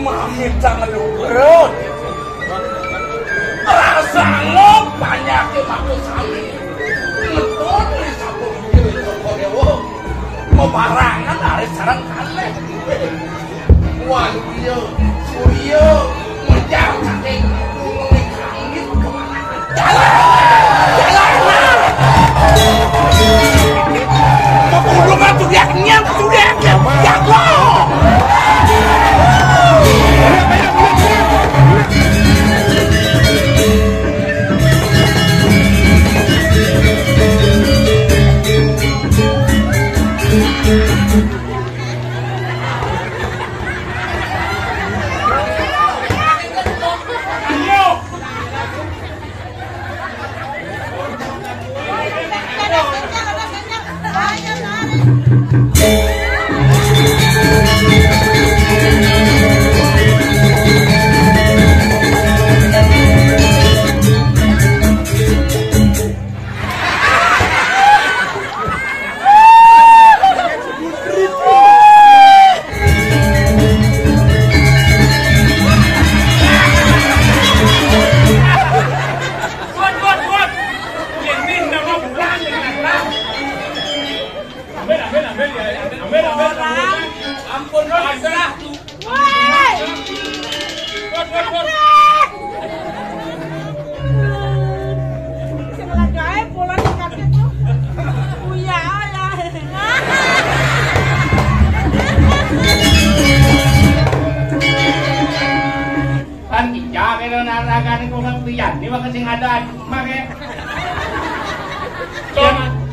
Mami jangan lupa. Rasa lo banyak maklum sami. Betul nih satu itu kodewo. Mau barangan dari sarang kale. Wanyo, suyo, menjauh kaki, mengikangit kemana? Jalan. Mau kan tuh dia kenyang, ya lo.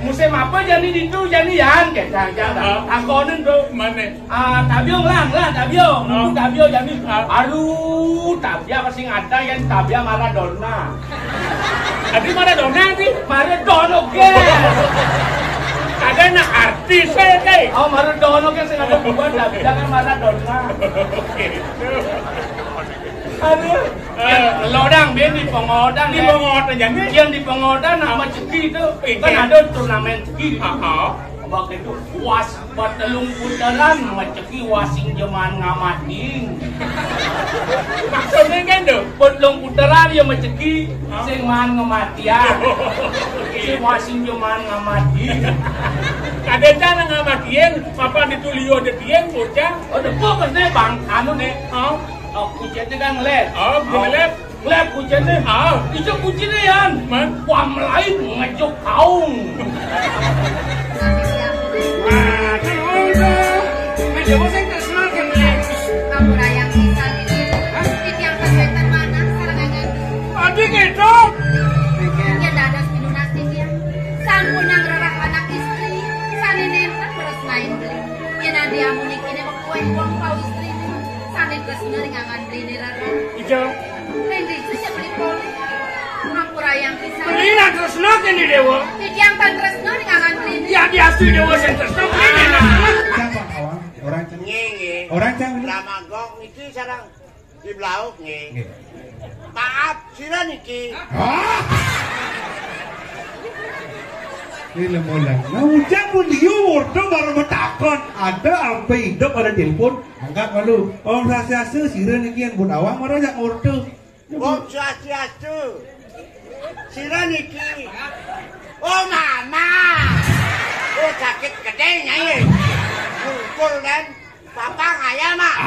Musim apa jadi itu jadian kayak jangan akonin tuh mana tabiong lah tabiong jadi aduh tabia pasti ada yang tabia Maradona tadi Maradona sih Maradona ada nak artis deh Maradona kan sih ada bukan tabia kan Maradona aduh lodang ben di pengodang jadi yang di pengodang nama ceki itu kan ada turnamen ceki waktu itu was batelung putaran nama ceki wasing jaman ngamating maksudnya kan tuh batelung putaran yang ceki sing man ngamatian si wasing jaman ngamating ada cara ngamatiin apa ditulio de tieng bocah ada kok deh bang anu deh kucingnya kan ngeliat, ngeliat kucingnya, itu kucingnya yan, wam lain ngejok kaung. Nah, kan udah, meja saya tersenal kan ngeliat. Kamu rayang bisa ini, yang kesulitan mana sekarang aja? Adik itu. Ya dadas dinastis ya, san punya ngerak anak istri, san ini terus lain beli. Ya nanti amunik ini mau kue uang kau istri. Sanit kesini ngangan beli rara. Ijo. Lendi itu siapa beli poli? Aku rayang pisang. Beli nak terus nak ini dewa. Jadi yang tan terus nak ngangan beli. Ya biasa dewa sen terus nak ini nak. Siapa kawan? Orang Nge. Orang cang. Lama gong itu sarang di belauk nge. Maaf, sira niki. Ini lemolan. Nah, ujang pun dia wordo baru bertakon. Ada apa hidup ada telepon. Angkat malu. Om Sasiasu sira niki yang bun awang marah jak wordo. Om Sasiasu. Sira niki. Oh mama. Oh sakit gede nyai. Kumpul dan papa ngaya mak.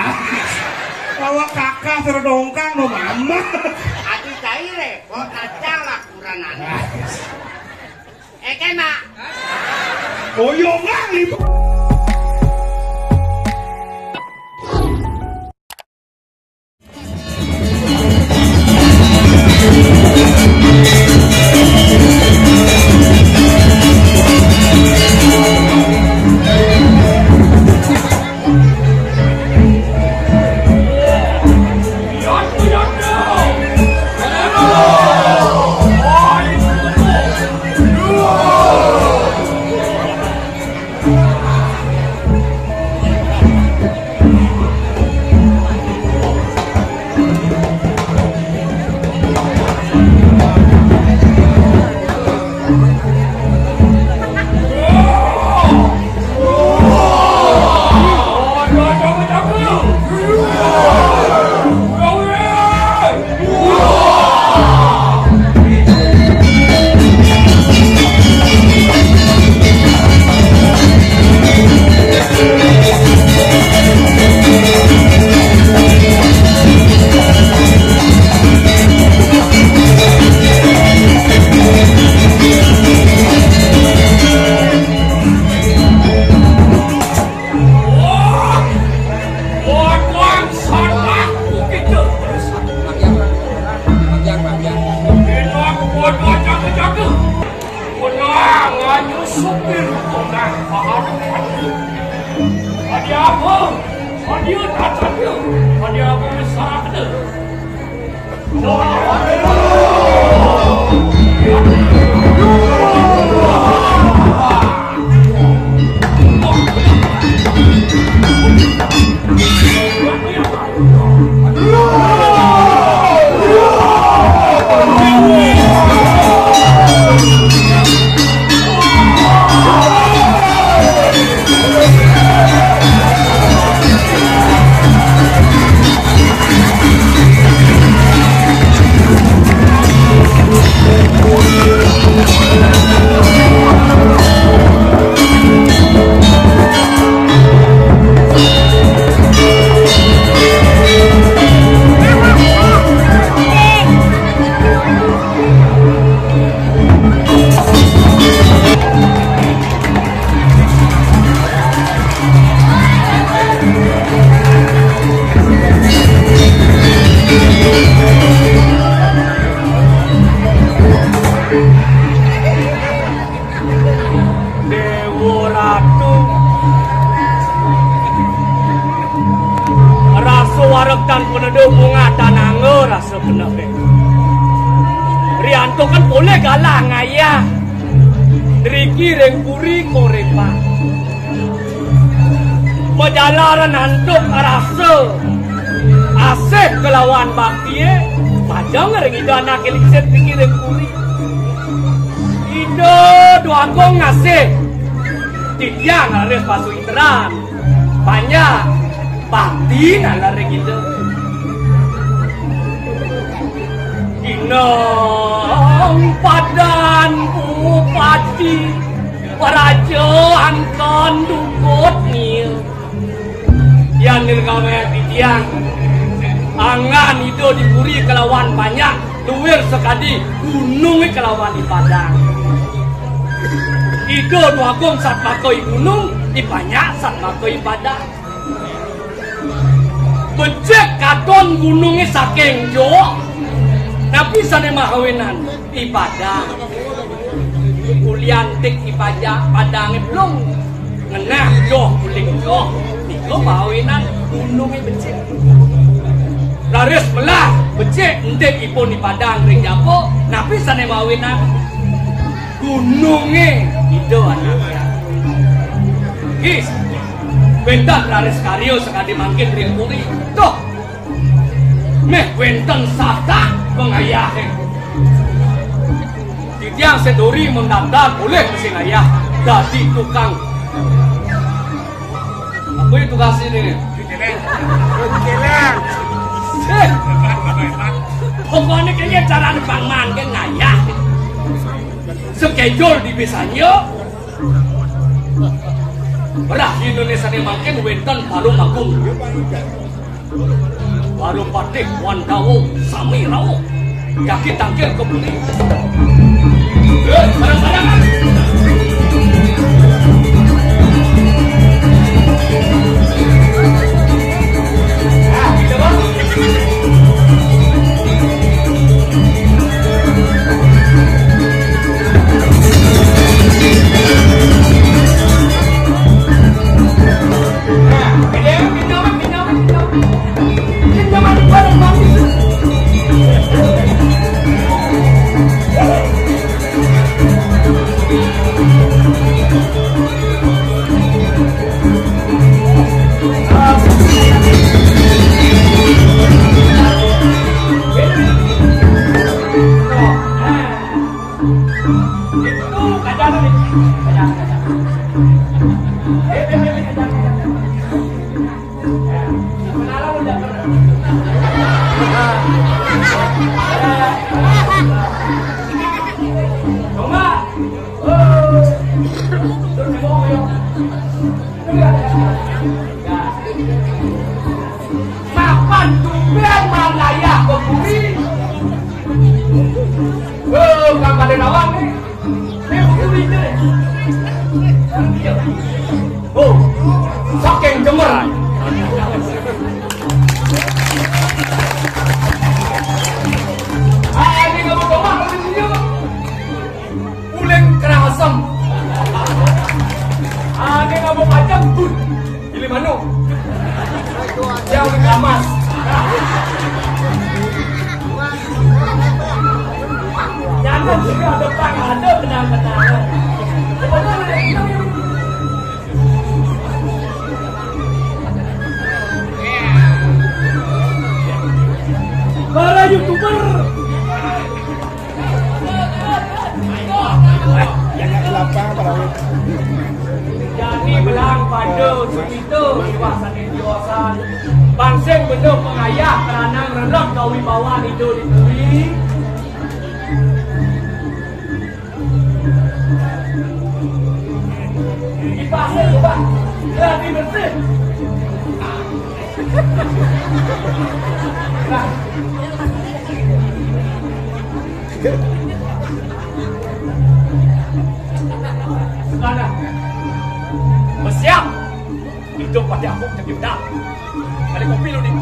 Bawa kakak serdongkang no mama. Ati caire. Kok kacang lah kuranan. Kan mak. Oh yo ngang Hadiah apa? Hadiah tak ada. Hadiah apa besar ada? Warek tan peneduh bunga tanangge rasa bener deh. Rianto kan boleh galah ngayah. Driki reng puri korepa. Majalaran antuk rasa. Asik kelawan bakti Pajang reng ida anak elikset driki reng puri. Ida dua gong ngasih. Tidiang harus pasu interan. Banyak. Bakti nalar kita Inong padan bupati Parajaan kan dukut nil Yang nilgawe tidiang Angan itu diburi kelawan banyak Luwir sekali gunung kelawan di padang Itu duagung saat makoi gunung Di banyak saat makoi padang Becek katon gunungnya saking jo Tapi sana mahawinan ibadah Kuliantik ibadah padangnya belum Ngenah jo kuling jo Itu mahawinan gunungnya becek Laris melah becek entik ipun di padang ring japo Tapi sana mahawinan Gunungnya itu anaknya Gis Bentar laris karyo sekali mangkin ring puri Tuh Meh wenten sata pengayahe Tidiang seduri mendaftar boleh mesin ayah Jadi tukang Apa itu kasih ini? Dikeleng Pokoknya kayaknya cara bang mangkin ngayah Schedule di bisanya Belah di Indonesia ini makin wenten baru agung Baru patik wandawo sami rawo Kaki tangkil kebeli Barang-barangan Kita bang Makan tumbel malaya keburi. Kang Kaden awang nih. Keburi deh. Saking jemer. Ini nggak mau domah di sini. Uleng kerasem. Ini nggak mau macam pun. Pilih mana? gamas. Jangan juga depan ada benang-benangan. Para YouTuber. Jangan lapang para Jadi belang pada itu dewasa dewasa. Bangseng bentuk pengayah kerana rendah kewibawaan itu diberi. Dipasang coba, lebih bersih. Sekarang bersiap hidup pada aku jadi benar. Kali kopi lu nih.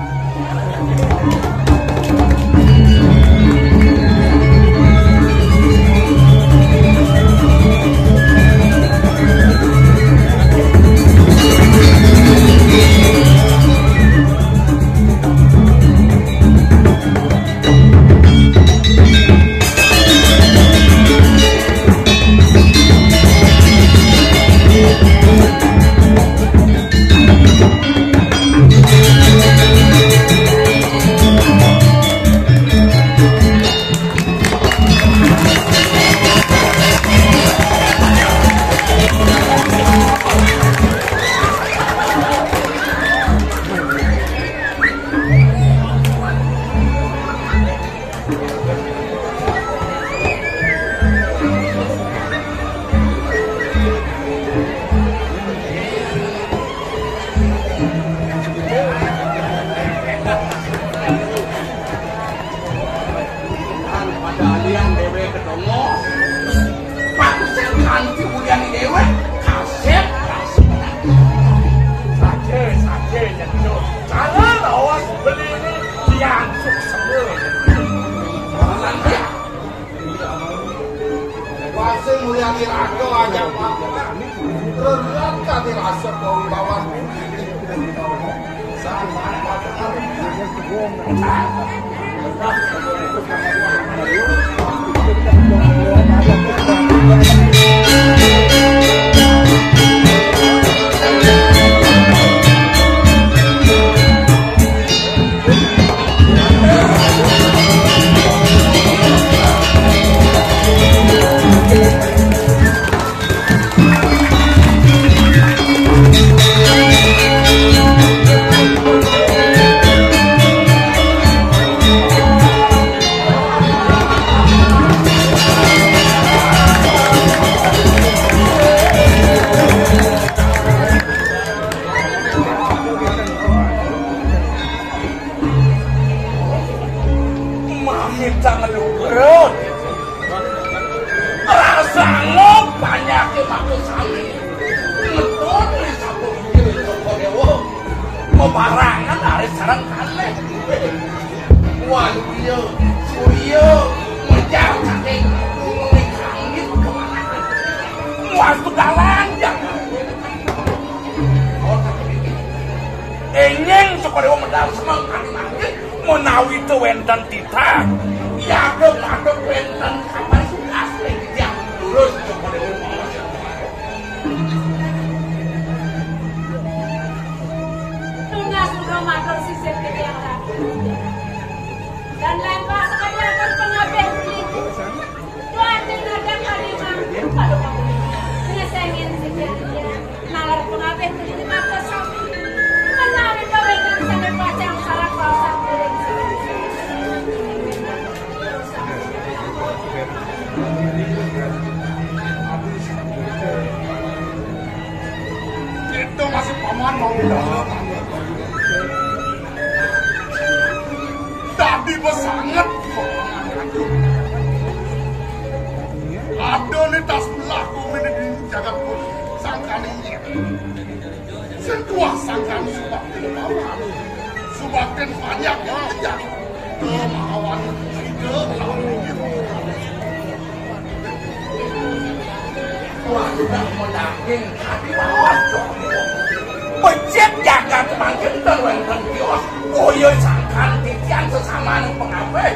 becet jagat makin terwenten kios koyo sangkan titian sesama pengabe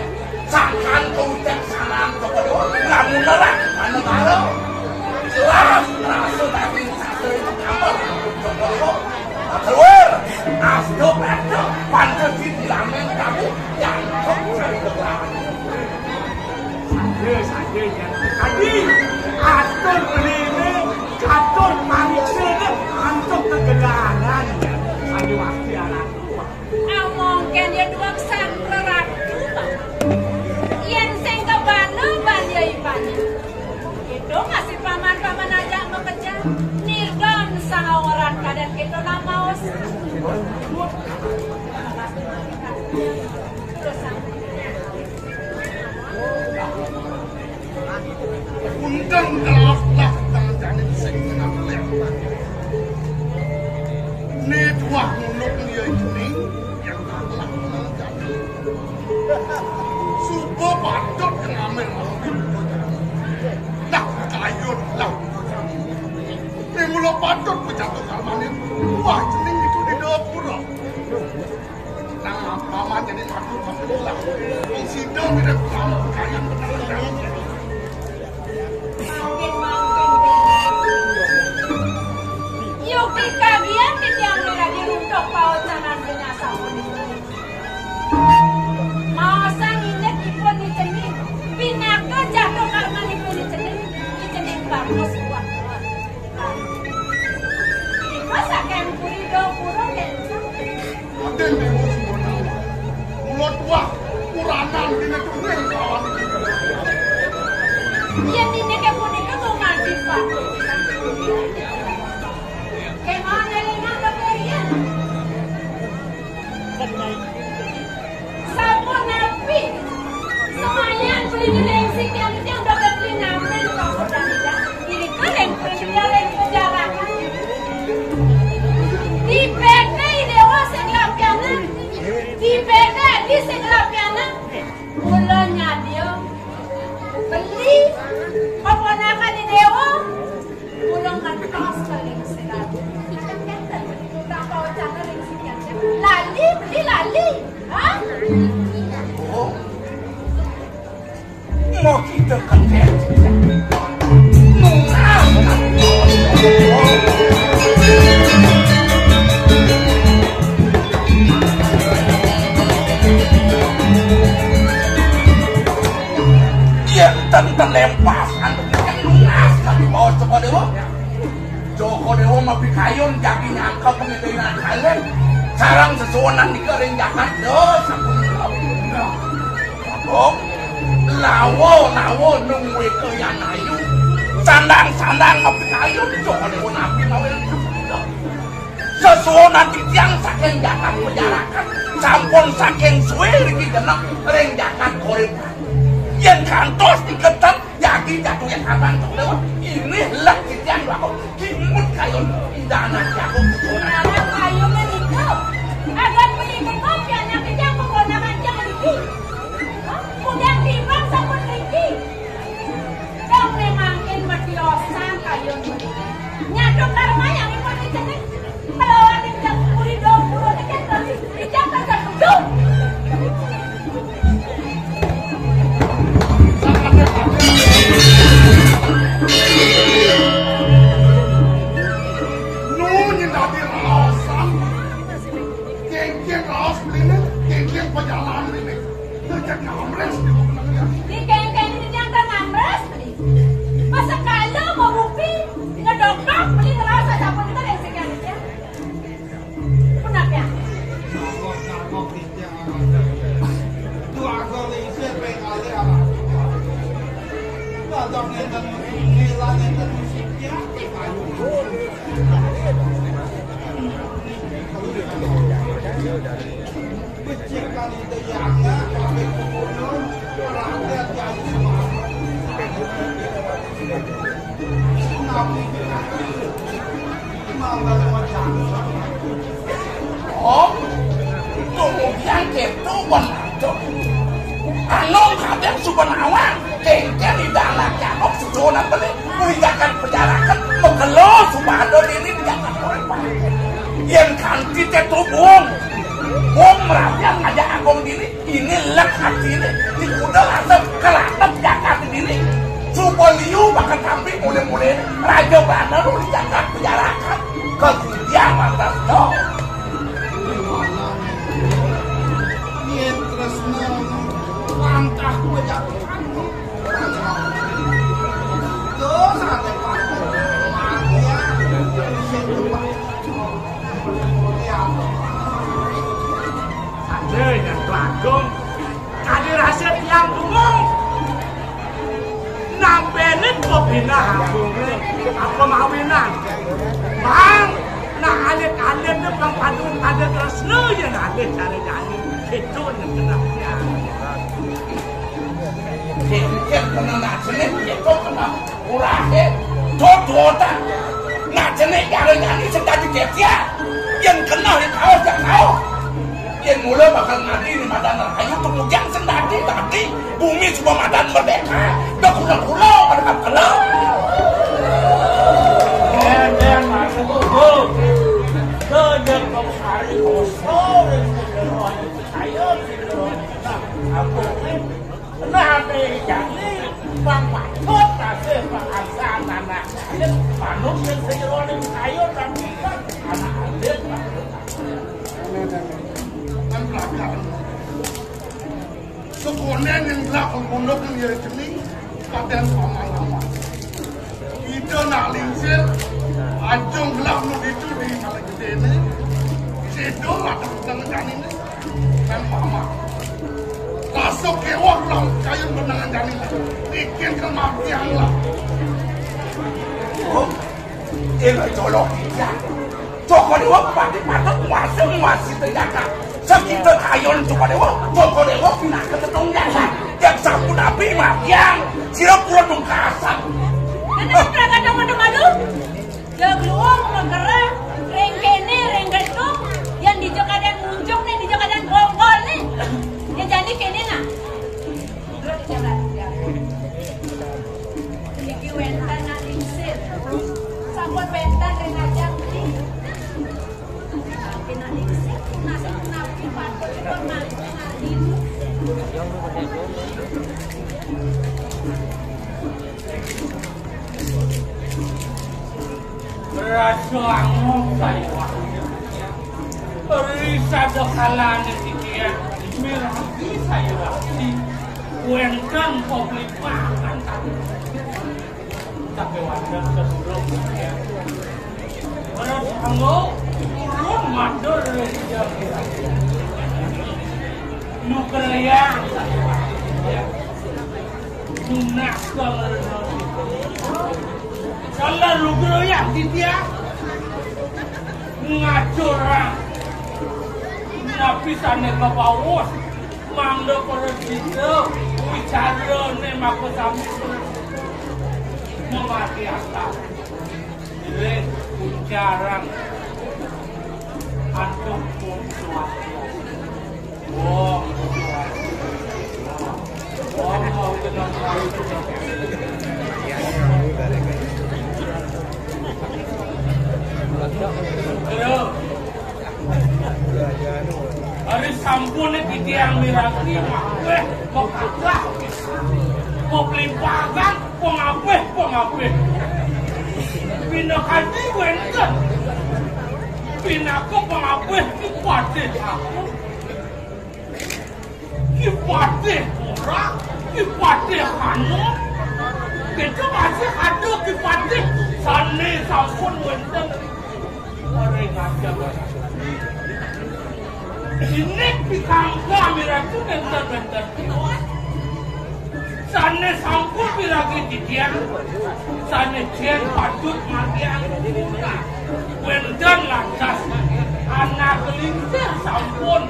sangkan kebijaksanaan kepada ngamun nerak mana karo jelas rasa tadi satu itu kamar kepada keluar asdo pantas dilamen kamu yang cari kegelapan sadar yang tadi atur ini atur manusia antuk kegelapan ada waktu anak tua mungkin dia dua kesan reratu yang sing kebana banyak ibannya itu masih paman-paman aja bekerja nirgan sang orang kadang kita nama os undang gelap tangan sing menang ni dua muluk dia ini yang telah menang supo patut ngamen lah kayun lah ni muluk patut berjatuh kalmanin wah jening itu di dapur nah paman jadi patut alhamdulillah sidang tidak kamu kaya benar Yuk kalian yang lagi untuk paucanan penyasar mau sang ini ipon di cening pinaka jatuh karena ipon di cening bagus buat masa kan kurido kurang kan ada yang semua mulut wah kuranan di negeri kawan yang ini kepun itu tuh mati pak kemana lena keberian sabun nabi semuanya beli di lengsik yang udah beli namen kamu dan tidak ini keren perjalanan perjalanan di PT dewa segelapiana di PT di segelapiana mulanya dia beli keponakan di dewa pulang kantos ke lengsik tak tahu cara lengsiknya lali beli lali hah? mau kita kenal dia tentang lempasan yang lunas kami bawa Joko Dewa Joko Dewa mau bikayun jadi nyangka pengetiran kalian sarang sesuanan di kering jakat dosa pun lawo nunggu ke yang ayu sandang mau bikayun Joko Dewa nabi mau sesuanan di tiang saking jakat penjarakan sampun saking suwe lagi jenang ring jakat koripan yang kantos diketem jadi jatuh yang abang Joko Dewa ini lah yang aku kimut kayun indana jago keturunan ada kayunya itu ada beli kopi anak kejam menggunakan jangan ini udah timbang sama tinggi dong memangin bertiosan kayun nyatu karma yang ikut di sini kalau ada yang kuri dong puluh di jangan tertutup nunyin tadi alasan geng raos ini geng perjalanan ini terjadi amres di belakangnya di geng-geng ini jangan ngambres beli masa kalau mau rupi ngedokrak beli ngerasa siapa kita yang sekian ya kenapa ya dua kali siapa kali apa nggak ngenten nilai ngenten musiknya becik kali itu yang sampai kemudian rakyat yang oh kemudian itu benar anong kadang subanawan kengken di dalam janok susunan beli meninggalkan penjarakan mengelola subado ini meninggalkan orang yang kanti tetubung bung merapian aja agong diri ini lek hati ini di kuda langsung kelatep jakat diri supaya liu bahkan sampai mulai-mulai raja benar lu dijaga penjarakan ke dia mantas no Yen tresna lantah penjarakan terus ada pak ada yang pelagong ada rasa yang umum nampenin kopina apa mawinan bang nah alit-alit itu bang padun ada tresna yang ada cara jadi itu yang kenapa Kek kena nak jenis itu kena urahe dodota nak jenis yang sedang dia yang kena yang kau yang mulai bakal mati di Madan Rahayu kemudian sendiri tadi bumi semua Madan merdeka udah pulau-pulau pada kapal dan masa itu sejak kau hari kosong saya aku nanti jadi bang patut kasih bahasa anak manusia sejauh kayu tapi anak adik dan belakang sekonen yang belakang pondok yang jadi jenis kadang sama-sama itu nak lingsir ajong gelap nu itu di kali gede ini sido ada dengan ini dan mama masuk kewak lah kayu benangan jani bikin kematian lah oh ini colok dia Joko Dewa patut masing-masing terjaga sekitar kayon Joko Dewa pindah ke tetong jasa yang sampun api yang sirap pulang dong kasar Kenapa kadang-kadang Jagluang menggerak rengkene renggetung yang di Jokadan muncung nih di Jokadan gongkol nih yang jadi kene nah iki wentan nak lingsir sampun wentan rengajang nih kena lingsir nasi nabi pantun pemangku ngadin Raja angom saya Risa bekalan dia mirati saya waktu kuenkan publik makan tapi wajar sebelum ya Raja angom turun madur dia nukleang saya nunak kalau kalau lu yang dia ngacurang tapi sana ke bawah mangga pada situ bicara nih maka kami memati atas jadi jarang antum pun suatu oh mau dengan hari sampun di tiang mirati ngapeh mokaklah mau pelimpakan pengapeh pindah kaji wenten pindah ke pengapeh kipatih aku kipatih orang kipatih kanu kita masih ada kipatih sana sampun wenten orang aja ini pikangka miratu bentar-bentar sana sampun bilagi di tiang sana tiang patut matiang wenten lantas anak lintir sampun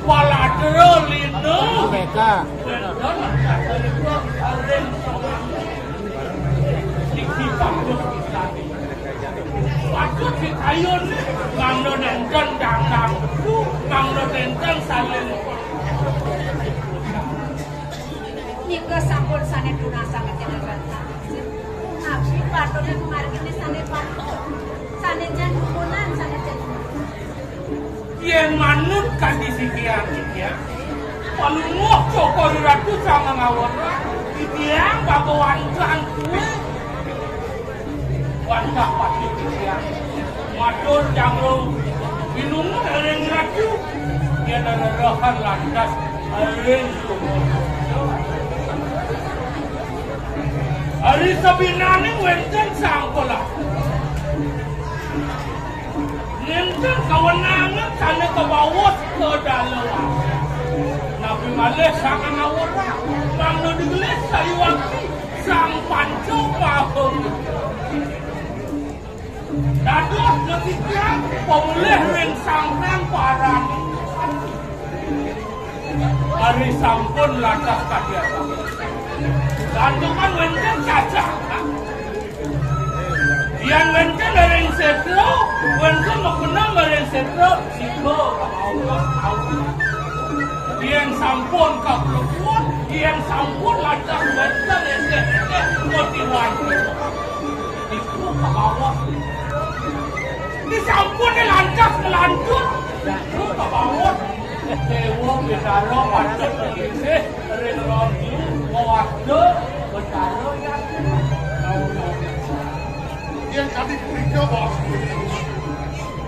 waladero lino wenten lantas aren dikti patut tadi patut ditayun mangno nenten dangdang mangno nenten salin Nika sampun sane tuna sangat jenengan nabi patutnya kemarin ini sane patut sane jan hubungan sane jan Yen manut kadi sikian ya. Palungoh cokor ratu sama ngawon. Dia bagawan kan kuwi. Wantah pati sikian. Matur jangro minum ring ratu. Dia narahan lantas ring sumur. Ari sabinane wenten sangkola. Nenten kawenangan sana ke bawah ke dalam. Nabi malih sang ngawora, bangno digelis sayuwaki sang panco pahung. Dados ketika pemulih ring sangkan parang. Ari sampun lantas kadiasa. Gantungan wenten cacah. Yang wenten ring setro, wenten makenang ring setro, siko Allah tahu. Yang sampun kaplukuan, yang sampun lantas wenten motivasi. Itu Allah. Ini sampun lantas melanjut, itu Allah. Dewa bedaro pancet begini, ring rodi, waktu bedaro yang yang kami berikan bos.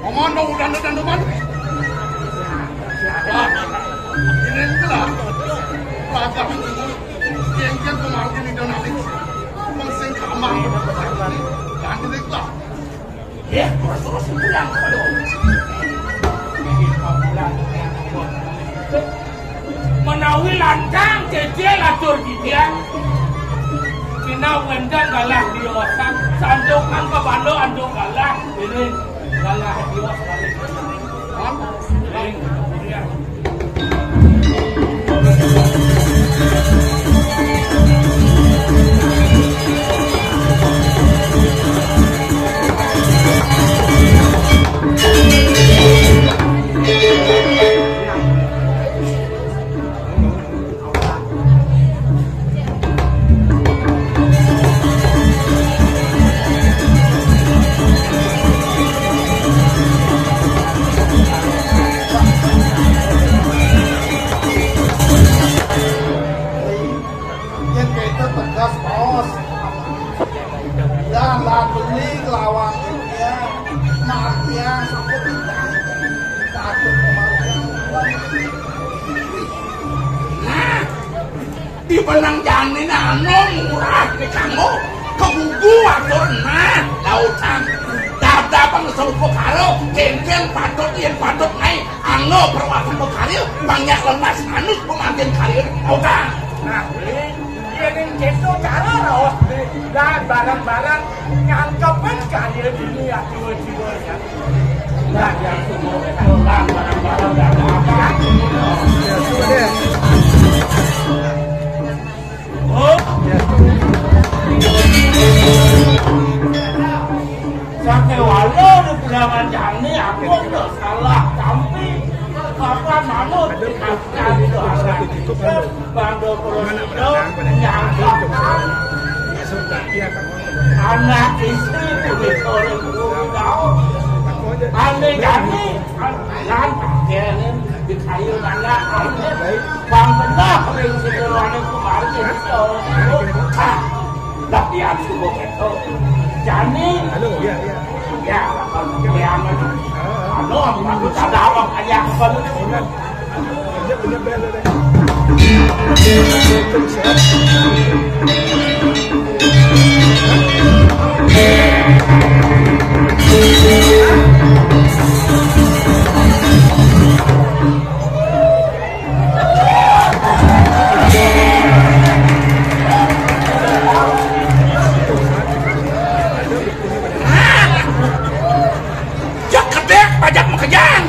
Omong udah teman. Ini lah. Pelajar yang kemarin itu nanti mesin kamar. Yang ini lah. Ya, terus pulang kalau. Menawi lancang cecil atur dia. Cina wendang galah diosan, sandukan ke bando andung galah, ini galah dios balik. Di benang janin anu murah di kamu kebugu atur nah lautan dap-dapan ngesel pokaro kencen patut yen patut ngai anu perwakilan pokaro banyak lemas anus pemantin karir lautan nah ini gitu cara rawas dan barang-barang nyangkepin karir ini ya jiwa-jiwanya nah yang semua barang-barang dan apa ya sudah Sampai walau di pulangan jani aku udah salah tapi apa manut dikasihkan itu anak bando kolonido nyangkap anak istri kulit orang tahu aneh jani lantak jalan di kayu nana aneh bang benar ring sederhana kemarin itu tapi aku mau itu jani ya yang aku tak ada ayah benar pajak makajang.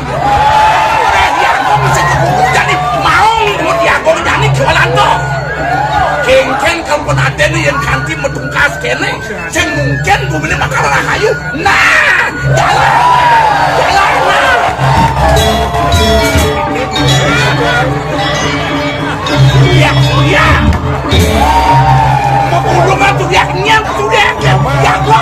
Dia kok mesti kubu jadi mau dia kok jadi jualan tuh. Kengken kalau pun ada nih yang kanti medungkas kene, sing mungkin gue beli makan rahayu. Nah, jalan. Iya. Mau kudu mah tuh dia kenyang tuh dia. Ya gua.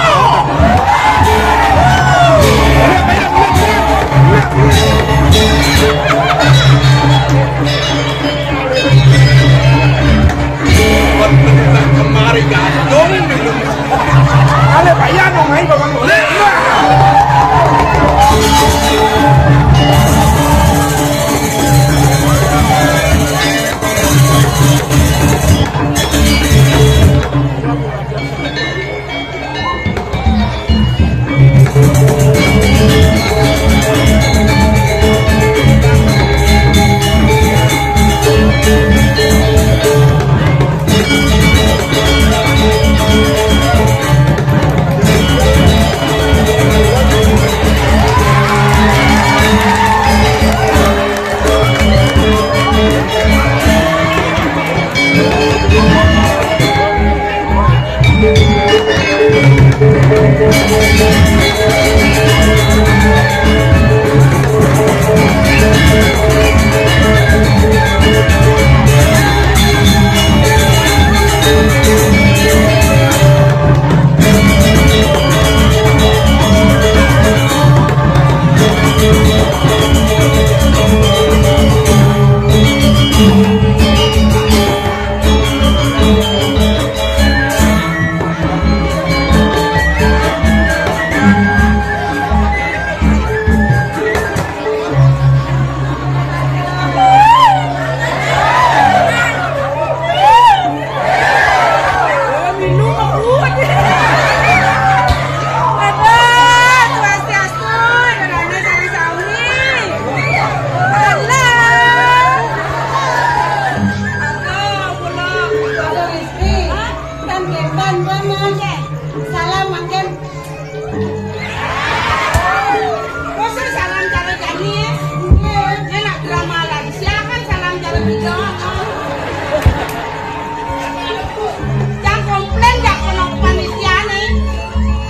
Jangan komplain jak kono panitia nih.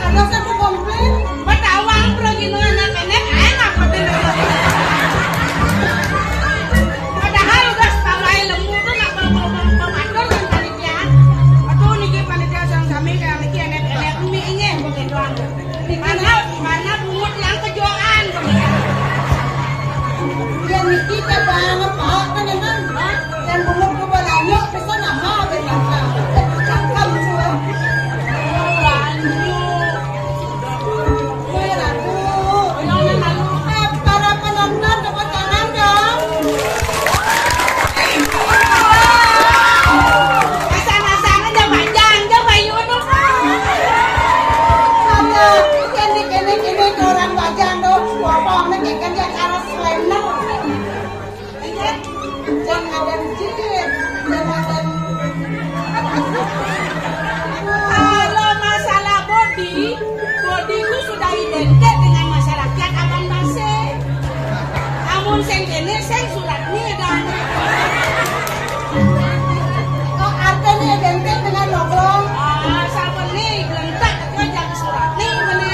Ada satu komplain, betawang pergi nenek enak betul. Padahal udah pawai lemu tuh nggak bawa dengan panitia. Aduh nih panitia sang kami kayak niki enek mie ingin bukan doang. Mana bungut yang kejuaan begitu. Yang niki kebanyakan pak kan emang dan bungut kebanyakan bisa nama benar. Cakap semua. Para penonton tepuk tangan dong. Asal-asal aja panjang, coba yuk dong. Ada ini orang bajang dong. Wapong nih kan dia cara selena. Jangan ada jilid, jangan ada. Kalau masalah body itu sudah identik dengan masyarakat Aban Base. Namun sing kene sing surat ini dan Oh, artinya identik dengan nongkrong. sabeni gelentak itu jangan surat ini mana.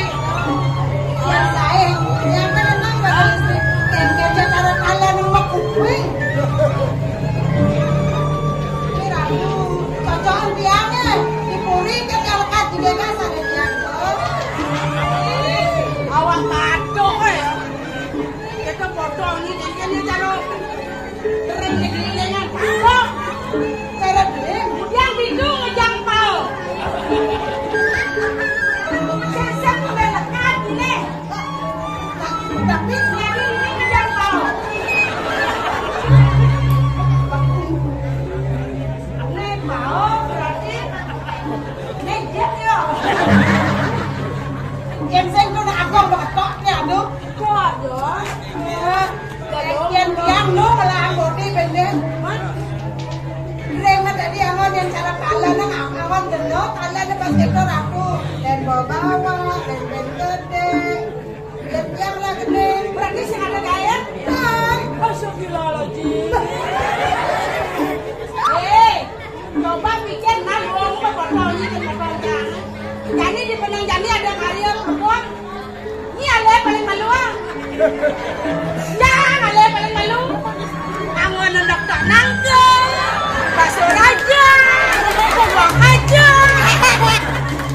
Yang saya, yang kan emang bagus. Kerja cara kalian rumah kuping. Kiraku cocokan biangnya dipuri ke kalkat di desa sana biang. Awak kado ya. Kita foto ini cara keren dengan apa? Cara beli. Yang itu ngejangkau. Sesek udah lekat ini. Tapi Jadi ini ngejangkau. Ini mau berarti nejet ya. yang saya tuh nak agak bakatoknya aduh. Kok dong? Yang biang no kalau anggota bener. Rema tadi angon yang cara kalah nang angon deno kalah na basketball aku dan bawa dan gede dan yang lah gede Berarti sih ada gaya? dan Astagfirullahaladzim. Coba pikir nanggung ke botolnya ke botolnya. Jadi di benang jadi ada karya perempuan. Ini Ale paling malu ah. Jangan Ale paling malu. Angon hendak tak nangkep. Bakso raja. Buang aja.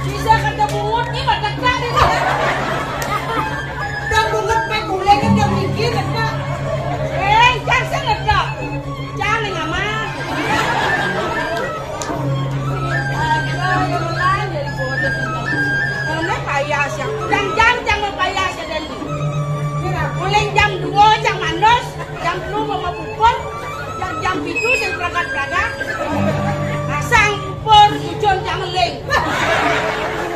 Bisa kata bungut ini batak tadi. dan bunget pegule kan yang mikir kan Jangan sengaja. Jangan ngama. Payas yang udang jam payas dan mulai jam 2 jam mandos jam 2 bawa pupur jam 7 yang peragat pasang pupur hujan jam leng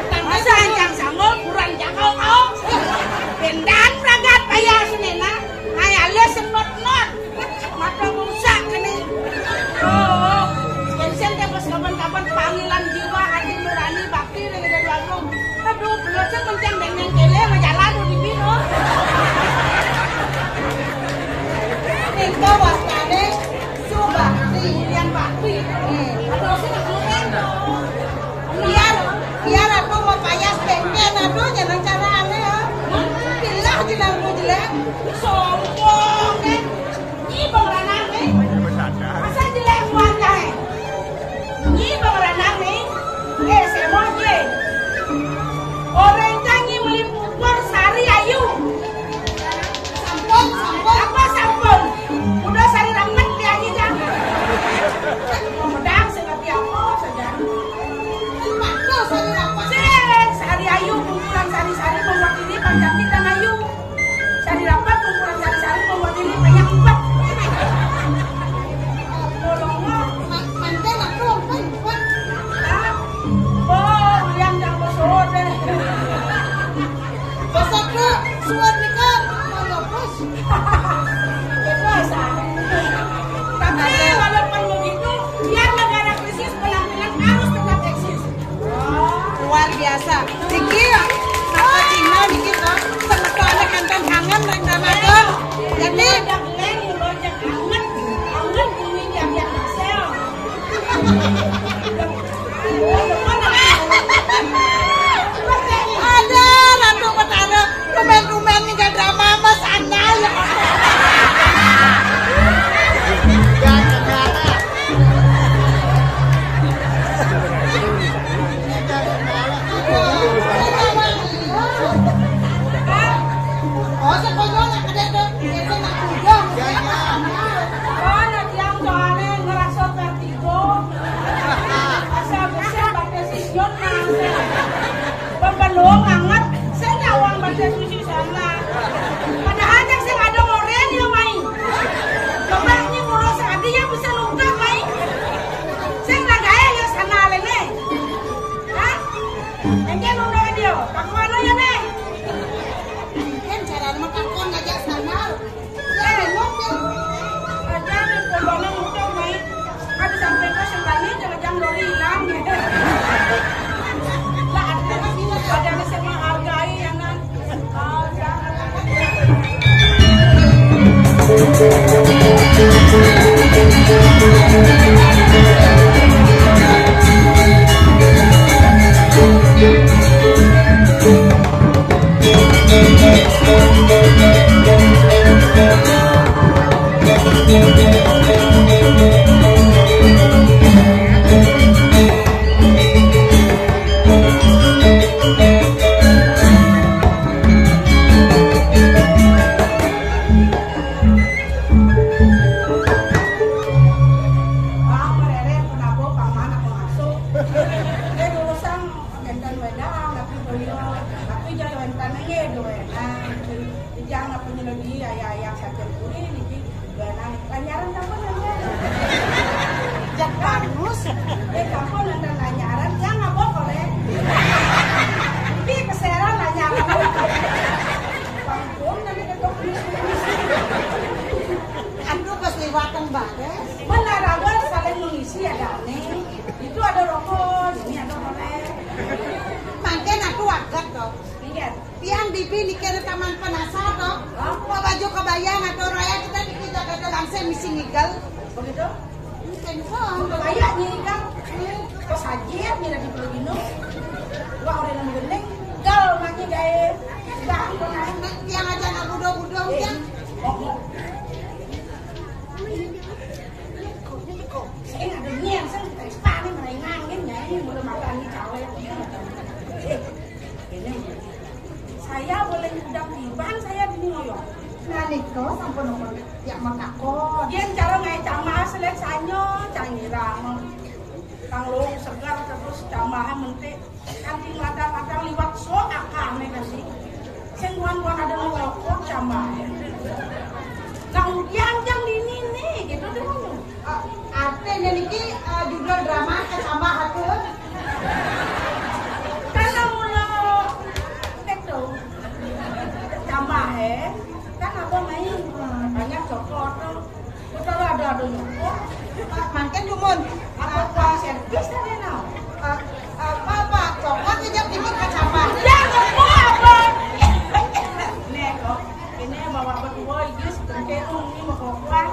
pasang jam sangol kurang jam kau bendan peragat payas nena ayale sempat not mata rusak kene oh sen pas kapan-kapan panggilan jiwa hati nurani bakti dengan lalu aduh belum mencang dengan kele majalah di bino Tinggal waspada subakti yang bakti aduh sih ngomong biar aku mau payas pengen aduh jangan cara aneh ya bilang tidak mau jelek sombong kan ini pengeranang nih masa jelek wajah ini pengeranang nih semuanya orang canggih meliput sari ayu sampun apa sampun udah sari ramet dia aja jangan medang sengaja apa saja Pakai saya dapat sari ayu kumpulan sari-sari membuat ini panjang dan ayu sari rapat kumpulan sari-sari membuat ini banyak empat mantel aku apa oh yang jangan sore besok ke suat nikah mau bos biasa tapi walaupun begitu biar negara krisis penampilan harus tetap eksis luar biasa Diki ya apa Cina Diki kok semestoane kanton kangen nang Ramadan jadi yang lain melonjak anget kuning Kamu nanda nanyaran, jangan bohong ya. Ini keseran nanyaran. Bangkun nanti ketok. Aku pas lewatan bares. Menarawan saling mengisi ada aneh. Itu ada rokok, ini ada oleh. Makin aku agak dong. Ingat, tiang bibi nikah taman penasar dong. Mau baju kebayang atau raya kita nikah kata langsung misi ngigal. Begitu? Telepon, kayak ngigal. Kok saja mira di Pelogino. Wah udah nang gendeng. Gal maknya gaya. Bang, tiang aja nak budo-budo tiang. Saya ada niat, saya tak ispan ni merengang kan, jadi boleh makan ni cawe. Saya boleh udah tiban, saya bini ngoyo. Nah niko sampun nomor yang makako. Dia cara ngai cama selek sanyo, cangirang. Kalau segar terus camahan mentik, kanting ladang-ladang liwat so akar nih kasih. Sengguan-guan ada ngelokok camahan. Kang yang dini nih, gitu tuh. Artinya niki judul drama ketambah hati. Karena mula itu tambah kan apa main banyak coklat tuh. Betul ada nyokok. Makin lumun. Apa servis tadi now? Apa coklat aja bikin kacamata. Ya ngomong apa? Nih kok ini bawa berdua ini sebentar ini mau kopan.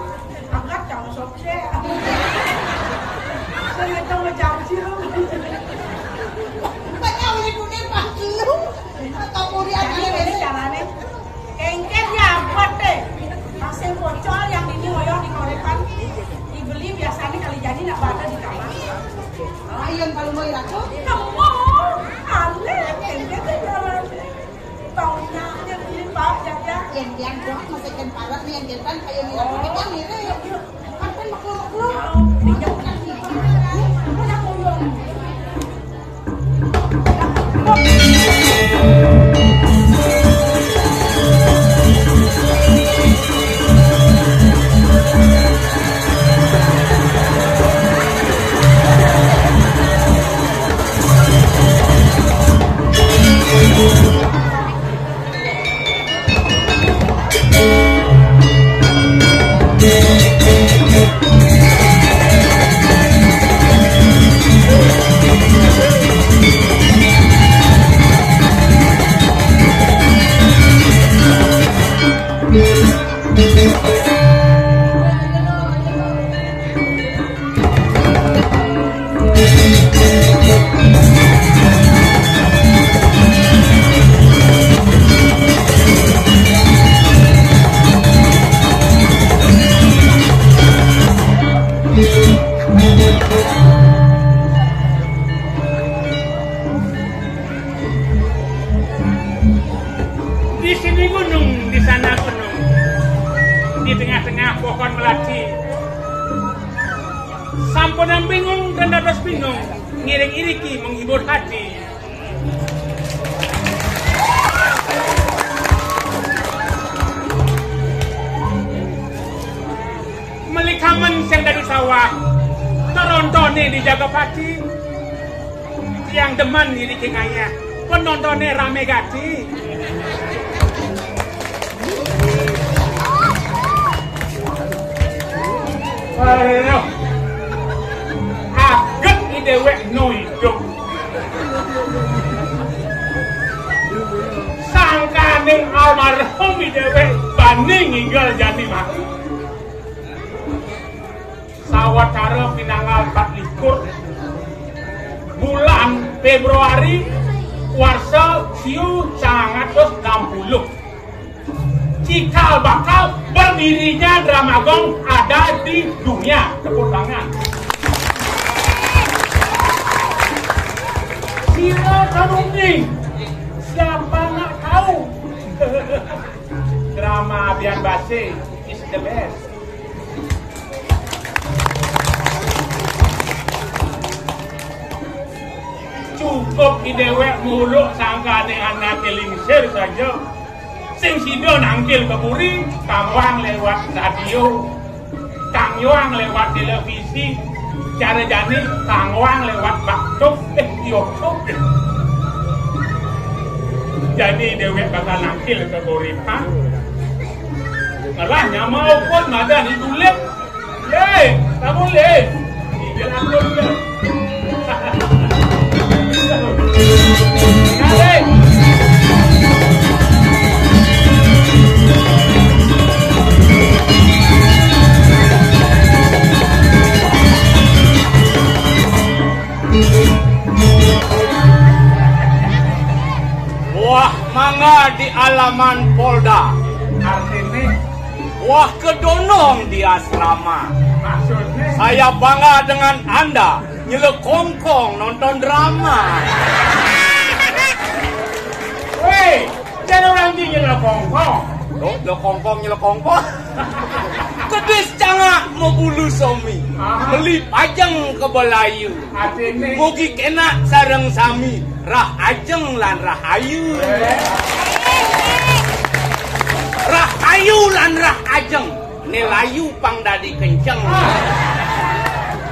Agak jangan sokse. Saya tahu macam sih. Banyak orang dunia panggil. Atau kurian ini caranya. Engkel ya buat deh. Masih bocor yang ini ngoyong di korepan. Dibeli biasanya kali jadi nak pada di kamar. Ayam kalau mau iraku. Kamu aneh. Engkel tu jalan. Tahunnya beli pak jaja. Yang buat masukkan parat ni yang depan kayak ni. Kita ni tu. Kan maklum. Pinjam kan ni. Mana koyong. Di sini gunung, di sana gunung. Di tengah-tengah pohon melati. Samponan bingung dan dadas bingung, ngiring-iriki menghibur hati. Melikaman yang dari sawah, torontone dijaga pati. Yang demen ngiriki ngaya, penontonnya rame gati. Ayo, agak idewek no hidup. Sangkaning almarhum idewek banding inggal jati mati. Sawatara pinanggal 24 bulan Februari warsa siu 960. Cikal bakal berdirinya Dramagong ada di dunia. Tepuk tangan. Sila Karuni, siapa nggak tahu? Drama Bian Base is the best. Cukup idewek muluk sangka dengan anak lingsir saja. Sing sido nangkil keburi, Kang Wang lewat radio, Kang Yuang lewat televisi, cara jadi kangwang lewat bakcok yokok. Jadi dewek bakal nakil ke Goripa. Ngalah nyamau pun mada ditulis. Kamu le. Jalan dulu. Wah, mangga di alaman Polda. Artinya, wah, kedonong di asrama. maksudnya, Saya bangga dengan Anda nyelekongkong nonton drama. weh, jangan orang di nyelekongkong. Loh, nyelekongkong. Kedis cangak mau bulu somi. Beli pajang ke Belayu. Artinya, Mugi kena sareng sami. Rah ajeng lan rahayu. Rahayu lan rah ajeng. Nelayu pang dadi kenceng.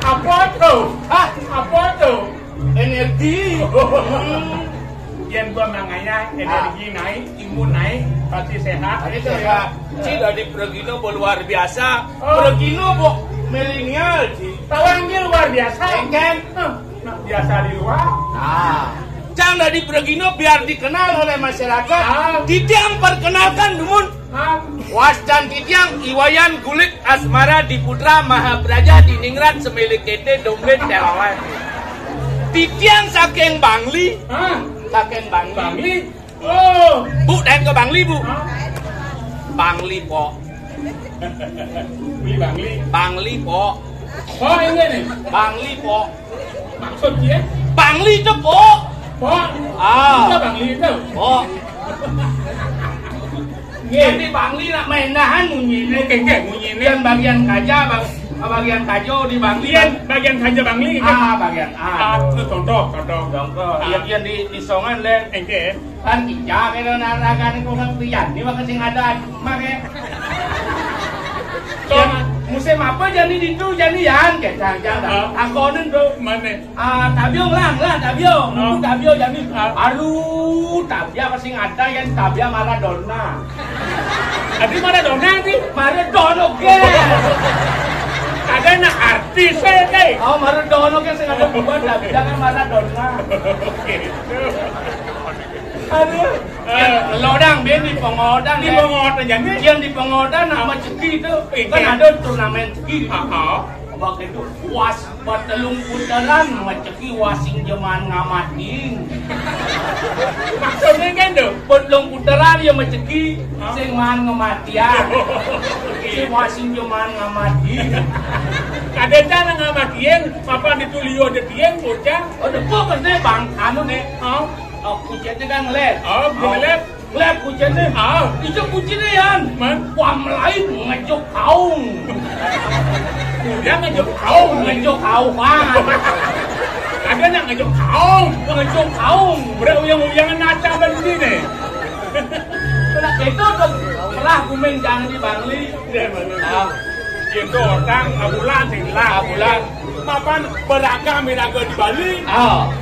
apa tuh? Hah? Apa tuh? Energi. Yang gua manganya energi naik, imun naik, pasti sehat. Itu ya. Cida di Pregino luar biasa. Pregino bo milenial ci. Tawangnya luar biasa. Engken. Nah, biasa di luar. Nah. Cang dari Pregino biar dikenal oleh masyarakat. Titiang perkenalkan dumun. Wascan Titiang Iwayan Gulik Asmara di Putra Mahapraja di Ningrat Semilik Kete Dompet Telawan. Titiang saking Bangli. Saking Bangli. Bangli. Oh. Bu, dan ke Bangli, Bu. Bangli, Po. Beli Bangli. Bangli, Po. Oh, ini nih. Bangli, Po. Maksudnya? Bangli itu, Po. Oh. Itu Bangli itu. Po. Jadi Bangli nak mainan munyi. Kengke munyi ini. Yang bagian kaja, bagian kajo di Bangli. Bagian kaja Bangli. Bagian Itu contoh. Yang di songan le. Engke. Kan ija kena narakan ko kang piyan. Di ba kasing ada make. Musim apa jadi itu jadi yan ke jang. Akonen tuh Mana? tabiong lang, tabiong. Tabiong jadi. Aduh, tabia kasing ada yang tabia Maradona. Adi Maradona sih. Maradona ke. Ada nak artis deh. Oh, Maradona ke sing ada buat tabia kan Maradona. Oke. Aduh. Lodang ben di Pengodan. Di Pengodan jadi. Yang di Pengodan nama ceki itu kan ada turnamen ceki. Waktu itu was batelung putaran nama ceki wasing jaman ngamating. Maksudnya kan tuh. Batelung putaran yang ceki sing man ngematian. Si wasing jaman ngamating. Ada cara ngamatien, apa ditulio de tien bocah. Oh, depo kan bang anu nih. Oh, kucingnya kan ngelet. Ngelet kucingnya. Itu kucingnya yan. Wam lain ngejok kaung. Dia ngejok kaung. Ngejok kaung banget. Ada yang ngejok kaung. Ngejok kaung. Beruyang-uyangan naca begini nih. Nah, itu tuh malah kumen jangan di Bangli. Itu orang abulan singlah. Abulan. Mapan beragam beraga di Bali.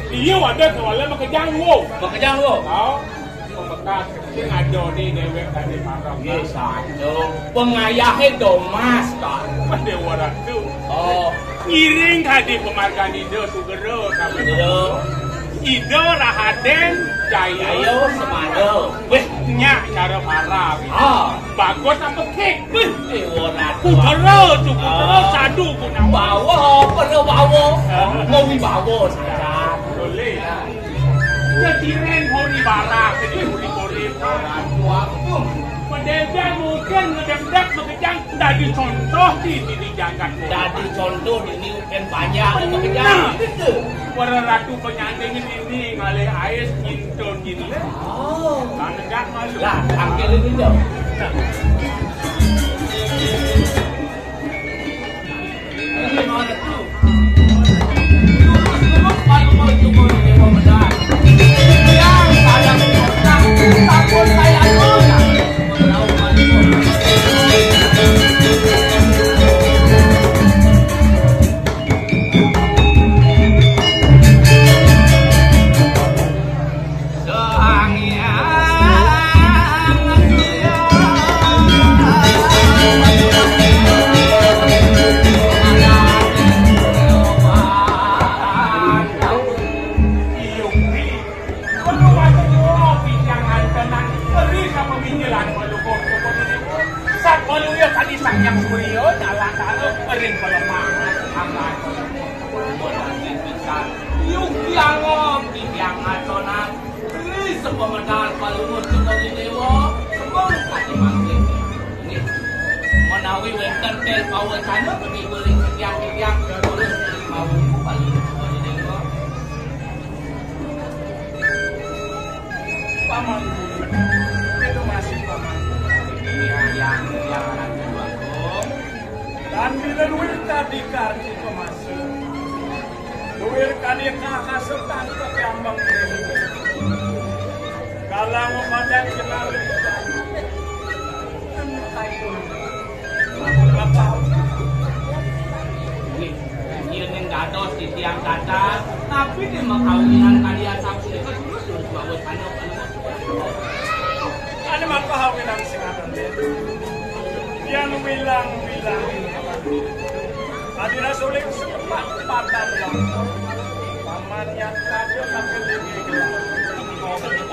Iya ada soalnya makejang wo. Makejang wo. Pembekas sing ada di dewek tadi parang. Yes, aduh. Pengayahe domas kan. Dewa ratu. Ngiring tadi pemargan ide sugero kabeh. Ide Rahaden Jayo Semado. Weh nya cara parah. Bagus apa kek? Dewa ratu. Putera sadu guna bawa, perlu bawa. Mau bawa saja. Boleh. Ya tiren hori barak, jadi hori Waktu Pendekan mungkin ngedek-dek makejang dari contoh di jagat. Dari contoh ini kan banyak makejang. Para ratu penyandingin ini ngalih ais nyinton gini. Kanegak malu. Lah, angkel ini dong. Ini mana tuh? Kalau cuma di pemedan. Yang saya menang, takut saya nolak. Angkat Boleh bisa Yuk yang ngopi yang ngaconan Beri sepemedal palungut Sebagai dewa Sebelum kasih mangkin Ini Menawi wenten tel power sana Pergi guling setiang-setiang Terus mau palungut sebagai dewa Paman Itu masih paman yang anak kedua dan bila duit tadi karti pemasuk duit kali kakak serta ke ambang ini kalau mau pandang kenal ini yang gados di tiang kata tapi di makawinan kalian sabun itu terus bawa panok ada makawinan singatan yang bilang tadi rasulik setempat patah pamannya kado tapi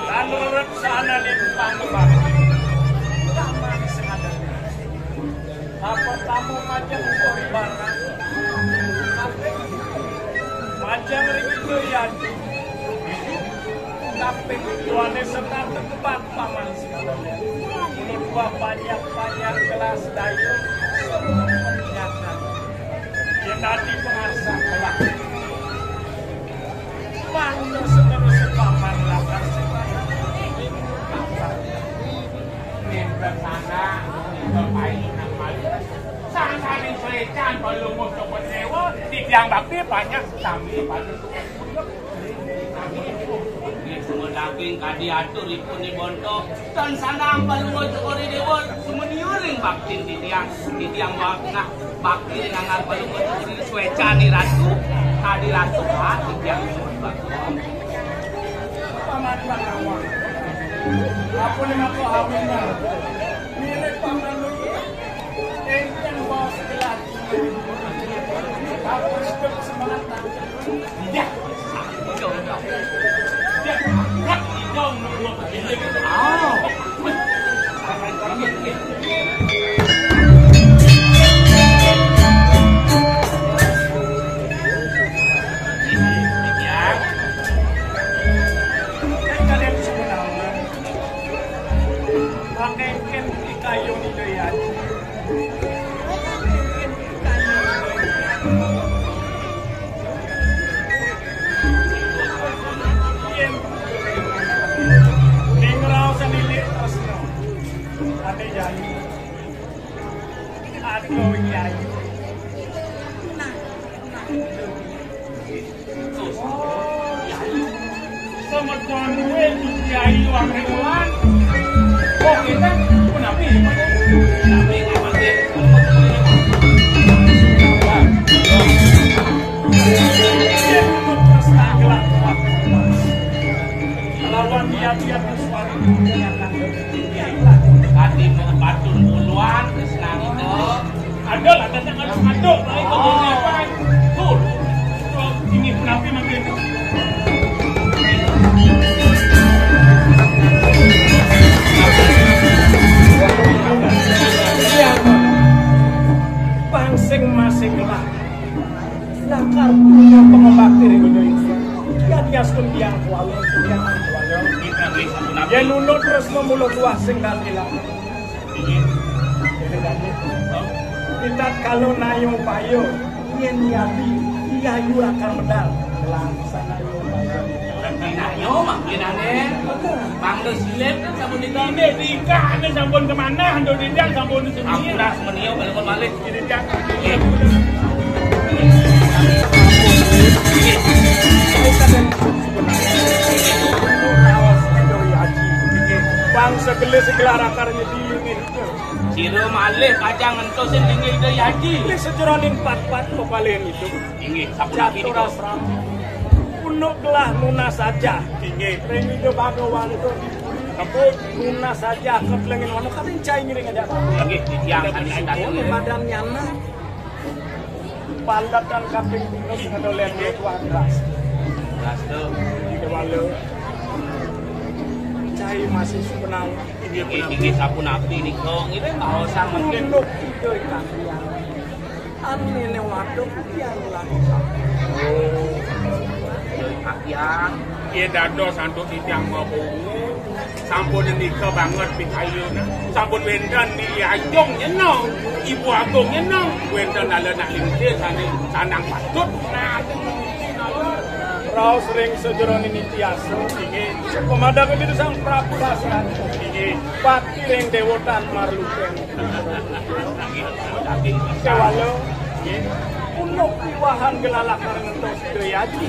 dan urut sana limpang kebang taman sengadan apa tamu macam korbanan macam itu ya tapi tuane serta tempat paman sengadan ini dua banyak gelas dayu pernyataan yang tadi mengasah kelak mana seterusnya paman lakar sekarang ini bersana bermain namanya sang-sang selecan belum mau coba sewa di tiang bakti banyak sambil pada semua daging kadi atur ipun di bontok dan sanang baru mau di dewa semua niuring bakti di tiang bakna bakti dengan baru mau di suecani ratu kadi ratu di tiang bakti paman bangawang aku lima kau hamilnya mirip paman lu enten bos gelat aku sudah semangat ya jauh Dong, dua begini. Kalian sebenarnya pakai kayu itu ya. Ate Jayu, Ate Jayu. Sama tuan gue itu Jayu Angrewan. Oh kita kenapa ini? Kenapa ini masih? Lawan dia bersuara yang tadi batun buluan kesenang itu ada lah datang harus ngaduk lah itu apa tuh ini kenapa makin pangsing masing lah nakar punya pengembaktir itu ya dia sun yang kuala yang ya nunut terus memulut wasing dan hilang kita kalau nayung payo yen yati yayu akar medal langsung nayung payo nayo maklinane mangdo silep kan sampun ditine nikah kan sampun kemana ando dindang sampun sendiri amras menio balik balik dindang bangsa gelis gelar akarnya diingin siro malih kacang entosin dingin itu yaji ini sejeronin pat-pat kepalian itu dingin jatuh rasram unuk gelah nuna saja dingin rengi itu bagawan itu kebut nuna saja ketelengin wano karin cai ngiring ada dingin diangkan itu badan nyana pandat dan kaping binus ngedolen itu agras tuh di kewala cai masih sebenang ini sapu napi nih kong ini nggak usah mungkin itu ikan Anene waduk yang lah. Akyang, iya dados antuk titiang ngobongu. Sampun nikah banget pikayuna. Sampun wenten di Ajong nyenong, Ibu Agung nyenong. Wenten ala nak lingsir sanang patut. Nah, Rau sering sejeron ini tiasa. Pemadam itu sang Prabu Basran. Pati ring dewotan marluken. Kewalo. Unuk piwahan gelalakan ngentos Driyaji.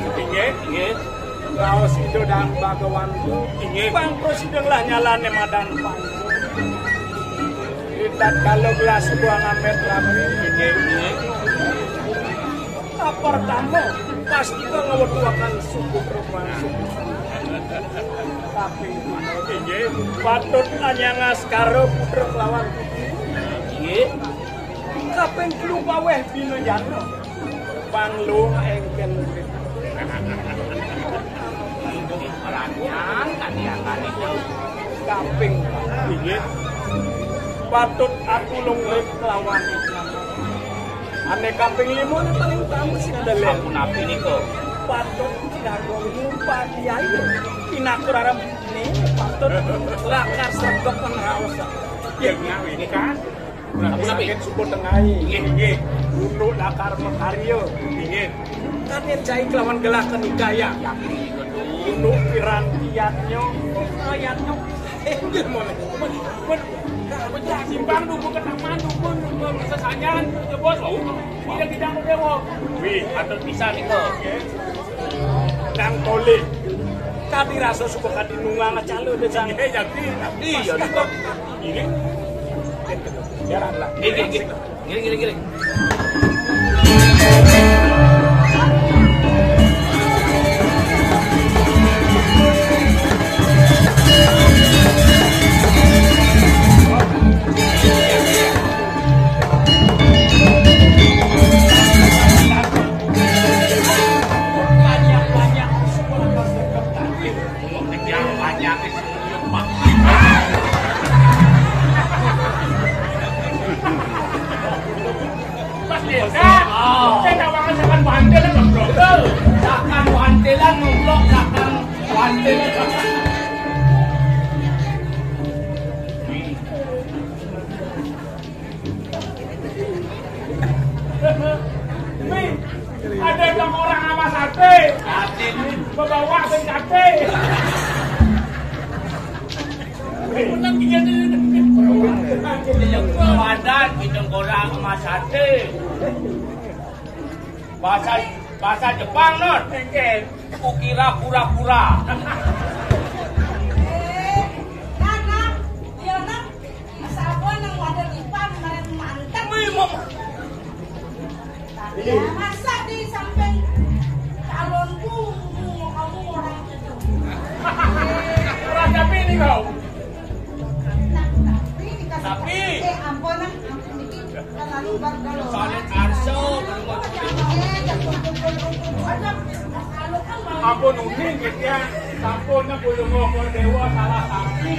Raos itu dan Bagawantu. Bangko sidenglah nyalane madan pangku. Ritat kalau gelas buang amet rapi. Pertama, pas kita ngeweduakan suku perempuan suku. Tapi, patut nyangas karo putra lawan putih. Kapeng kelu paweh bina jano. Panglu engken. perhatian kalian itu. Kapeng. Patut aku lungrip lawan ane kaping 5 paling tamu sing dalem. Ampun api niko. Patut jago nyumpa kiai. Pinakur aram ini patut lakar sregep pengaos. Ya nyawe ini kan. Ampun api syukur tengahi. Nggih. Untuk lakar mekaryo. Nggih. Kan jai kelawan gelah kenikaya. Untuk pirantiannya ayatnya. Gimana? Simpang dukun ketaman dukun sesajan jebos tidak dewo. Wih, atau bisa niko. Nang tole. Kadi rasa suka kadi nunga ngacalo desang. Jadi ya niko. Ini jalanlah. Gini. Ada yang orang sama sate. Membawa sate. Padan bidang orang emas sate. Bahasa Jepang non. Kukira pura-pura. Ya, masa di samping calonku kamu orang itu. Tapi ini kau. Tapi ampun ini lalu baru Soalnya arso. Ampun uning gitu ya. Sampunnya belum mau dewa salah tapi.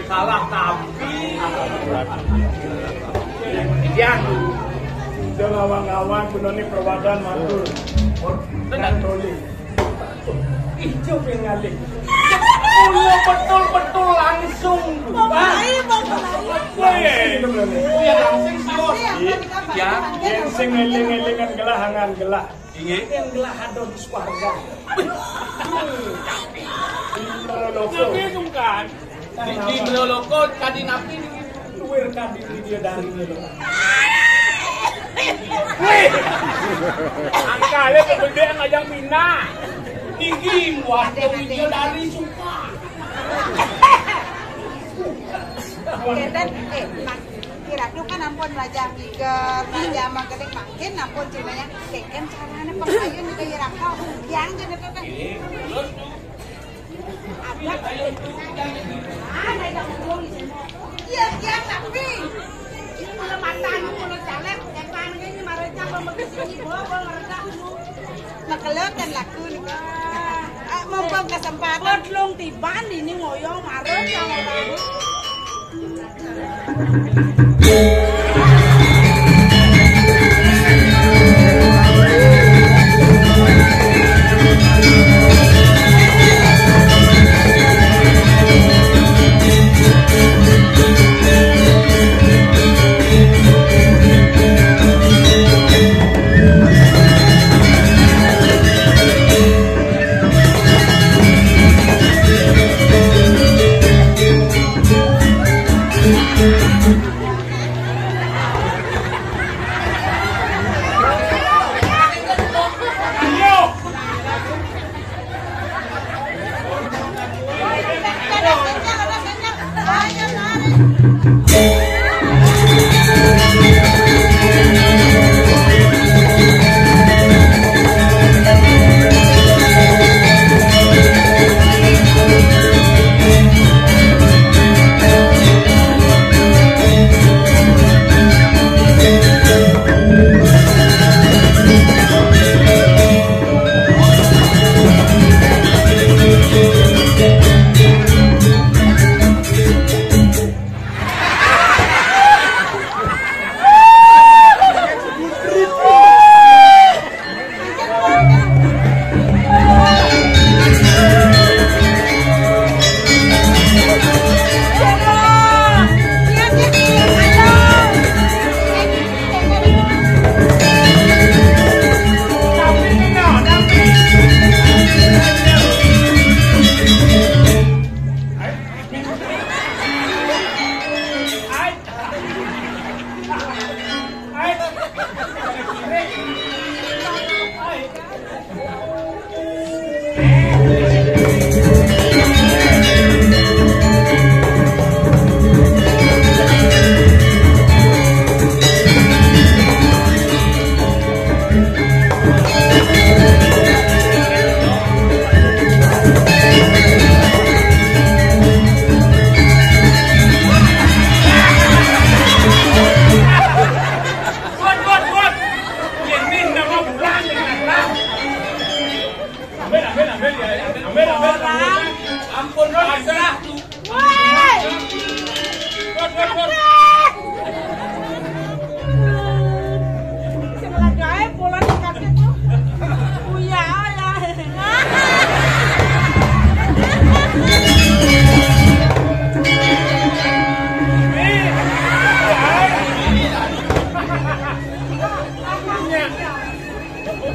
Salah tapi. Yang Ngawang-ngawang benoni perwadan mantul. Dan toli. Ijo pengalih. Betul langsung. ya langsung sios. Ya, yang sing eling-elingan gelahangan gelah. Yang gelah adon swarga. Tapi kan. Di Broloko kadi napi luwer kadi dia dari itu. Angkale kebedean ajang Mina. tinggi waktu video dari suka. Dan kira tuh kan ampun belajar mikir, belajar mageling makin ampun cenanya keken caranya pengayun juga irakau yang jadi teteh. Ada yang ngomong di sana. Iya tapi kalau matamu kalau caleg depan ini mereka pembersih bawa mereka nakelatan laku nih. Mumpung kesempatan long tiban ini ngoyong marut sama baru.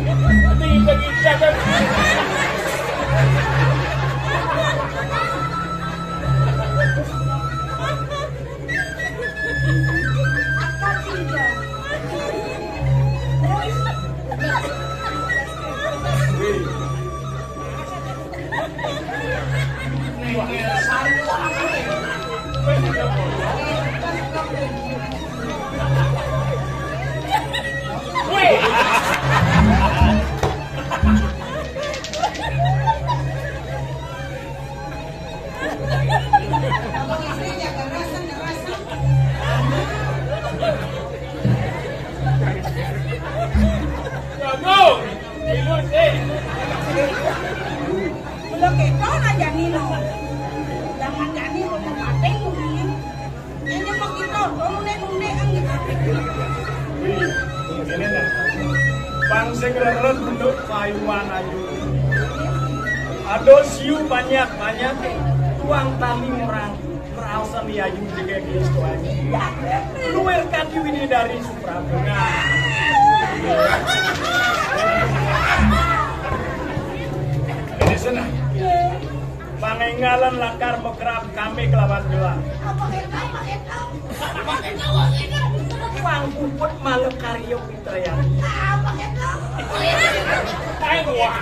Kita kan. Belum kita aja Nino. Jangan jadi rumah pating mungkin. Ini mau kita nune kan gitu. Ini nah. Bangsa kereret bentuk kayuan ayu. Ada siu banyak. Tuang tali merang. Merausan di ayu juga gitu aja. Luar kaki ini dari Suprabunga. Ini sana. Pangengalan lakar mekerap kami kelawan gelang. Wang puput malu karyo kita ya. Ayo wah.